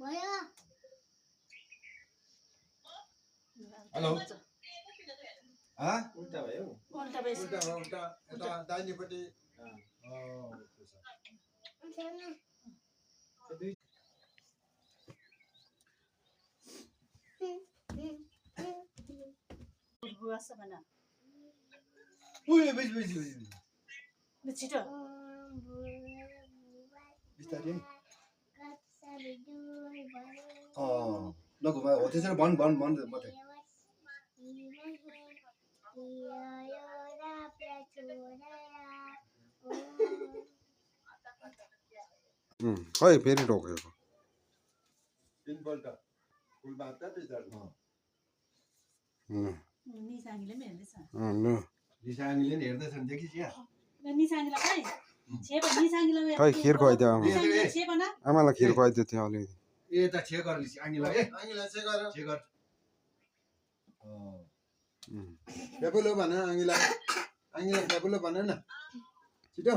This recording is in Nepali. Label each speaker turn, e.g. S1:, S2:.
S1: हेलो
S2: उल्टा भयो
S3: उल्टा भएछ
S1: उल्टा यता दाहिनेपट्टि
S3: बुवास भन
S1: उयो
S3: छिटो
S1: बिस्तारै नघुमा हो त्यसरी भन मात्रै
S2: खै फेरि टोकेको
S1: तीनपल्ट फुलमा त्यतै झर्छ
S3: निसाङीले पनि हेर्दैछ
S1: निसाङीले नि हेर्दैछन् देखिस यहाँ
S3: निसाङीलाई खै छेप निसाङीलाई
S2: खै खिर खुवाइदियो
S3: निसाङीलाई छेप न
S2: आमालाई खिर खुवाइदियो थियो अलिकति
S1: ए त छे गर आङीलाई छे गर पेपुलो भन आङीलाई पेपुलो भन न छिटो